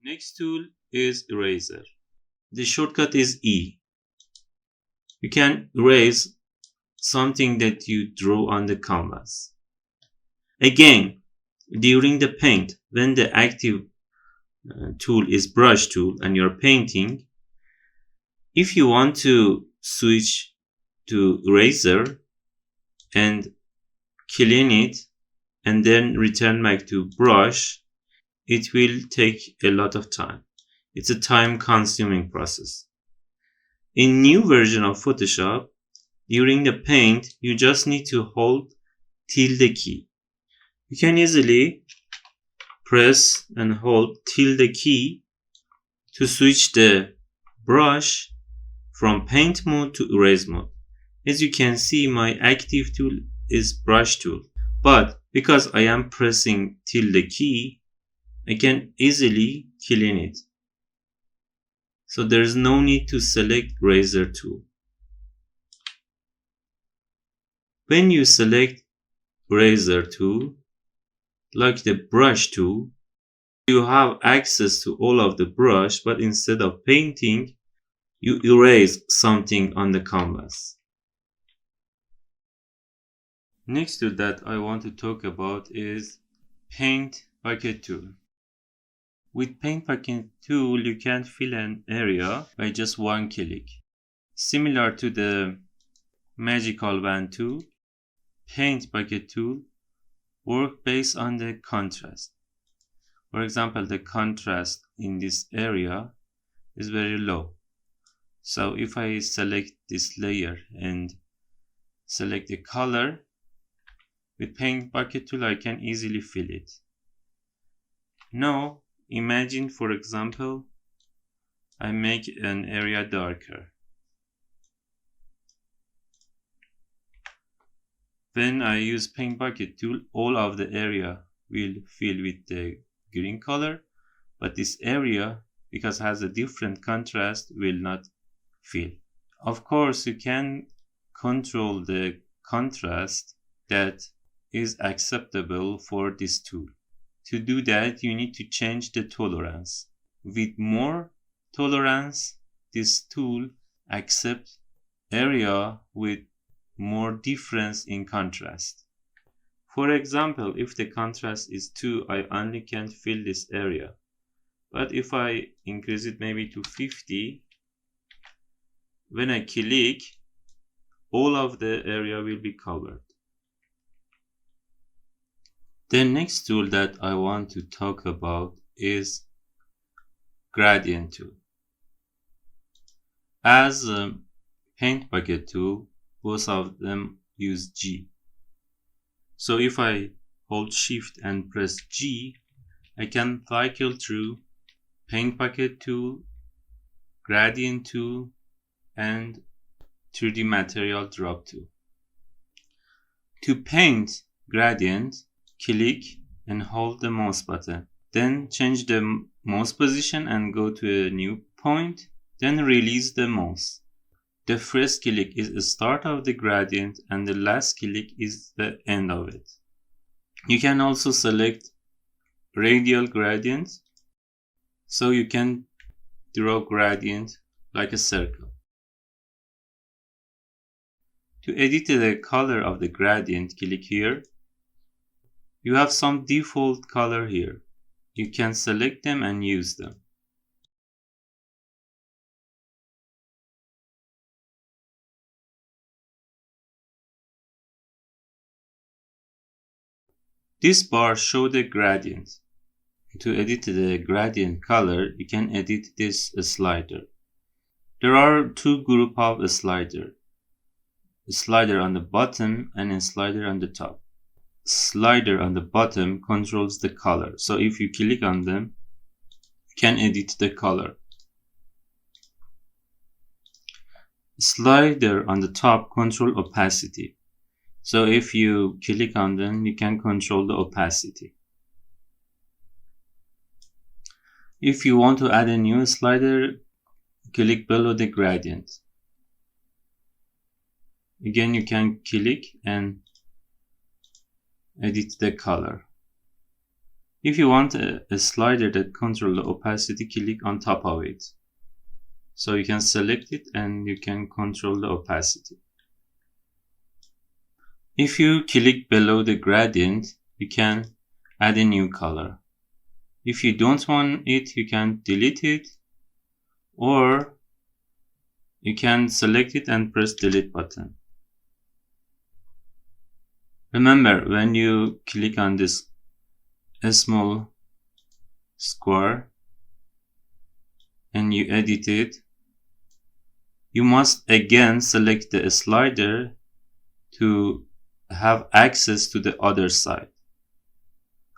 Next tool is eraser. The shortcut is E. You can erase something that you draw on the canvas. Again, during the paint, when the active tool is brush tool and you're painting, if you want to switch to eraser and clean it and then return back to brush, it will take a lot of time. It's a time-consuming process. In new version of Photoshop, during the paint, you just need to hold tilde key. You can easily press and hold tilde key to switch the brush from paint mode to erase mode. As you can see, my active tool is brush tool, but because I am pressing tilde key, I can easily clean it. So there is no need to select razor tool. When you select razor tool, like the brush tool, you have access to all of the brush, but instead of painting, you erase something on the canvas. Next tool that I want to talk about is Paint Bucket tool. With Paint Bucket tool, you can fill an area by just one click. Similar to the Magical Wand tool, Paint Bucket tool works based on the contrast. For example, the contrast in this area is very low. So if I select this layer and select the color, with Paint Bucket tool I can easily fill it. Now imagine, for example, I make an area darker. When I use Paint Bucket tool, all of the area will fill with the green color, but this area, because it has a different contrast, will not fill. Of course, you can control the contrast that is acceptable for this tool. To do that, you need to change the tolerance. With more tolerance, this tool accepts area with more difference in contrast. For example, if the contrast is 2, I only can fill this area. But if I increase it maybe to 50, when I click, all of the area will be covered. The next tool that I want to talk about is Gradient tool. As a Paint Bucket tool, both of them use G. So if I hold Shift and press G, I can cycle through Paint Bucket tool, Gradient tool, and 3D Material Drop tool. To paint gradient, click and hold the mouse button. Then change the mouse position and go to a new point. Then release the mouse. The first click is the start of the gradient and the last click is the end of it. You can also select radial gradient, so you can draw gradient like a circle. To edit the color of the gradient, click here. You have some default color here. You can select them and use them. This bar shows the gradient. To edit the gradient color, you can edit this slider. There are two groups of slider. A slider on the bottom and a slider on the top. Slider on the bottom controls the color. So if you click on them, you can edit the color. Slider on the top controls opacity. So if you click on them, you can control the opacity. If you want to add a new slider, click below the gradient. Again, you can click and edit the color. If you want a slider that controls the opacity, click on top of it. So you can select it and you can control the opacity. If you click below the gradient, you can add a new color. If you don't want it, you can delete it, or you can select it and press delete button. Remember, when you click on this small square and you edit it, you must again select the slider to have access to the other side.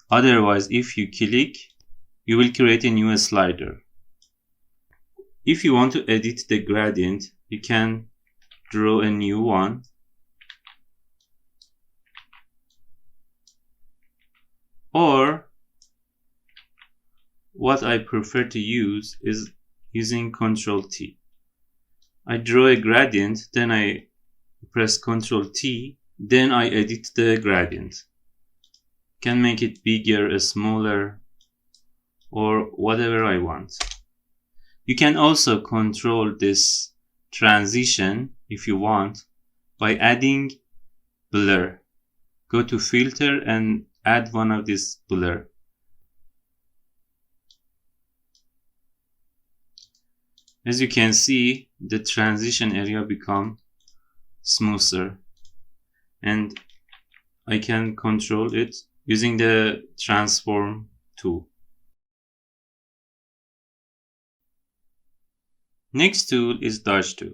Otherwise, if you click, you will create a new slider. If you want to edit the gradient, you can draw a new one. Or what I prefer to use is using Ctrl-T. I draw a gradient, then I press Ctrl-T, then I edit the gradient. Can make it bigger, smaller, or whatever I want. You can also control this transition if you want by adding blur. Go to filter and add one of these blur. As you can see, the transition area become smoother, and I can control it using the transform tool. Next tool is dodge tool.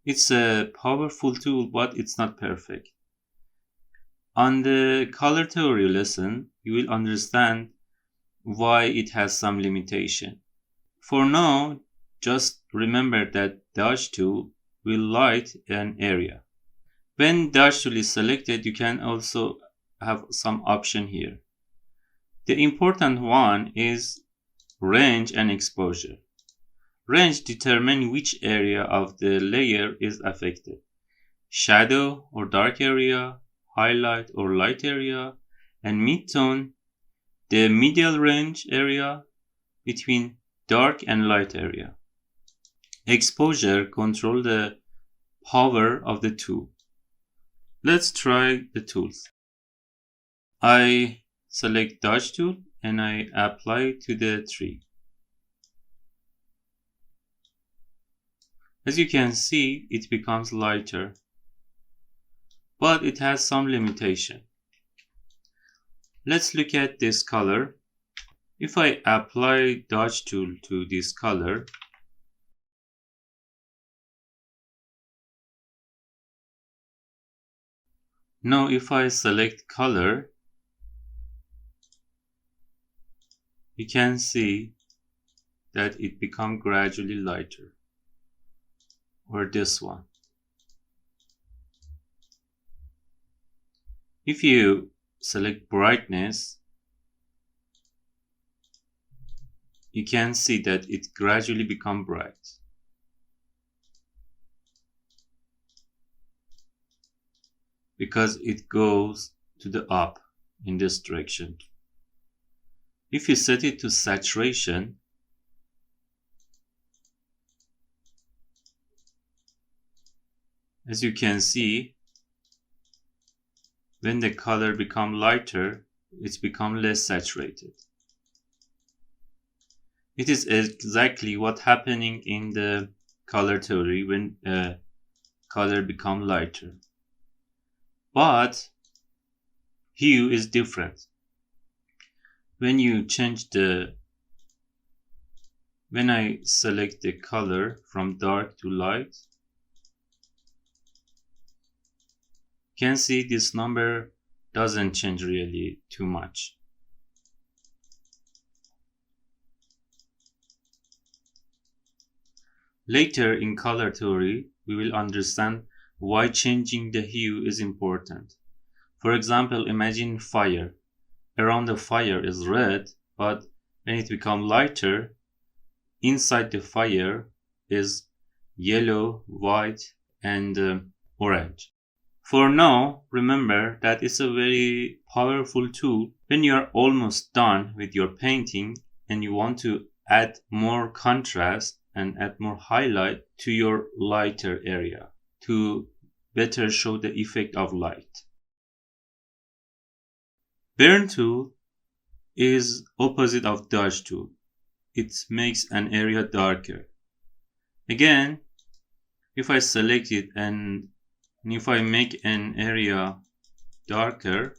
It's a powerful tool, but it's not perfect. On the color theory lesson, you will understand why it has some limitation. For now, just remember that dodge tool will light an area. When dodge tool is selected, you can also have some option here. The important one is range and exposure. Range determines which area of the layer is affected. Shadow or dark area, highlight or light area, and midtone, the middle range area between dark and light area. Exposure controls the power of the tool. Let's try the tools. I select dodge tool and I apply to the tree. As you can see, it becomes lighter, but it has some limitation. Let's look at this color. If I apply dodge tool to this color, now if I select color, you can see that it becomes gradually lighter, or this one. If you select brightness, you can see that it gradually becomes bright. Because it goes to the up in this direction. If you set it to saturation, as you can see, when the color becomes lighter, it's become less saturated. It is exactly what's happening in the color theory when color becomes lighter. But hue is different. When I select the color from dark to light, you can see this number doesn't change really too much. Later in color theory, we will understand why changing the hue is important. For example, imagine fire. Around the fire is red, but when it becomes lighter, inside the fire is yellow, white, and orange. For now, remember that it's a very powerful tool when you are almost done with your painting and you want to add more contrast and add more highlight to your lighter area to better show the effect of light. Burn tool is opposite of dodge tool. It makes an area darker. Again, if I select it and if I make an area darker,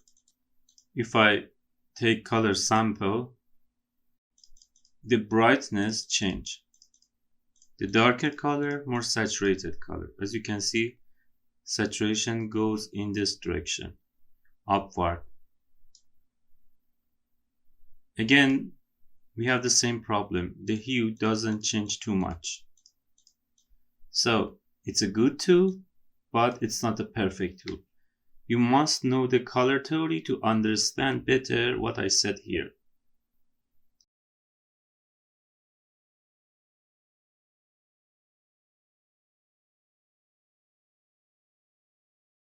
if I take color sample, the brightness change. The darker color, more saturated color. As you can see, saturation goes in this direction, upward. Again, we have the same problem. The hue doesn't change too much. So it's a good tool, but it's not a perfect tool. You must know the color theory to understand better what I said here.